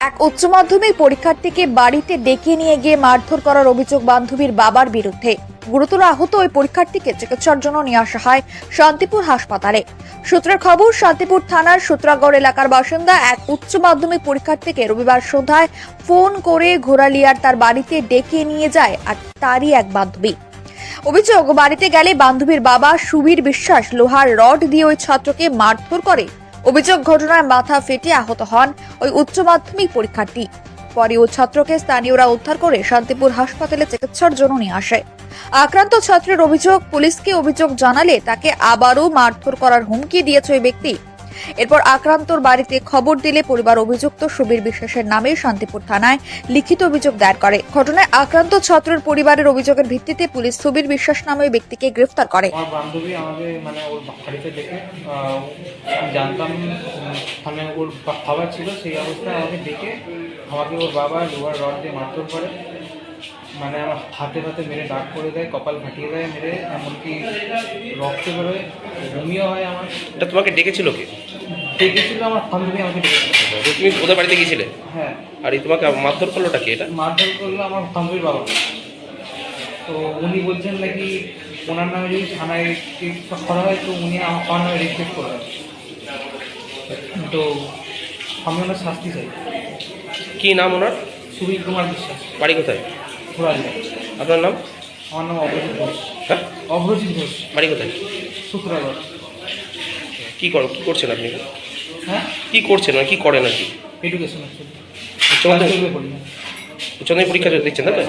এক উচ্চ মাধ্যমিক পরীক্ষার্থীকে বাড়িতে ডেকে নিয়ে গিয়ে মারধর করার অভিযোগ বান্ধবীর বাবার বিরুদ্ধে। গুরুতর আহত ওই পরীক্ষার্থীকে চিকিৎসার জন্য নিয়ে আসা হয় শান্তিপুর হাসপাতালে। সূত্রের খবর, শান্তিপুর থানার সূত্রাগড় এলাকার বাসিন্দা এক উচ্চ মাধ্যমিক পরীক্ষার্থীকে রবিবার সন্ধ্যায় ফোন করে ঘোরালিয়ার তার বাড়িতে ডেকে নিয়ে যায় আর তারই এক বান্ধবী। অভিযোগ, বাড়িতে গেলে বান্ধবীর বাবা সুবীর বিশ্বাস লোহার রড দিয়ে ওই ছাত্রকে মারধর করে। অভিযোগ, ঘটনায় মাথা ফেটে আহত হন ওই উচ্চ মাধ্যমিক পরীক্ষার্থী। পরে ওই ছাত্রকে স্থানীয়রা উদ্ধার করে শান্তিপুর হাসপাতালে চিকিৎসার জন্য নিয়ে আসে। আক্রান্ত ছাত্রের অভিযোগ, পুলিশকে অভিযোগ জানালে তাকে আবারও মারধর করার হুমকি দিয়েছে ওই ব্যক্তি। এরপর আক্রান্তর বাড়িতে খবর দিলে পরিবার অভিযুক্ত সুবীর বিশ্বাসের নামে শান্তিপুর থানায় লিখিত অভিযোগ দায়ের করে। ঘটনায় আক্রান্ত ছাত্রের পরিবারের অভিযোগের ভিত্তিতে পুলিশ সুবীর বিশ্বাস নামে ওই ব্যক্তিকে গ্রেফতার করে। আমার বান্ধবী আমাকে ওর বাড়িতে দেখে জানতাম ওর খাবার ছিল, সেই অবস্থায় আমাকে ডেকে আমাকে ওর বাবা লোহার রড দিয়ে মারধর করে। আমার হাতে মেরে দাগ করে দেয়, কপাল ফাটিয়ে দেয় মেরে, এমনকি রক্ত বেরোয়, বমিও হয়। আমার এটা তোমাকে ডেকেছিল কে? ডেকেছিল আমার বান্ধবী, আমাকে ডেকেছিল। তুমি ওদের বাড়িতে গিয়েছিলে? হ্যাঁ। আর এই তোমাকে মারধর করলোটা কি? এটা মারধর করলো আমার বান্ধবীর বাবা। তো উনি বলছেন নাকি ওনার নামে যদি থানায় করা হয় তো উনি আমার নামে রিপোর্ট করবেন। তো আমি ওনার শাস্তি চাই। কি নাম ওনার? সুবীর কুমার বিশ্বাস। বাড়ি কোথায়? ঘোরালিয়া। আপনার নাম? আমার নাম অভ্রজিৎ ঘোষ। হ্যাঁ, অভ্রজিৎ ঘোষ। বাড়ি কোথায়? সূত্রাগড়। কি করছেন আপনি? হ্যাঁ, কি করছেন কি করেন আর কি? Education actually. উচ্চ মাধ্যমিক পরীক্ষা দিচ্ছেন, তাই তো?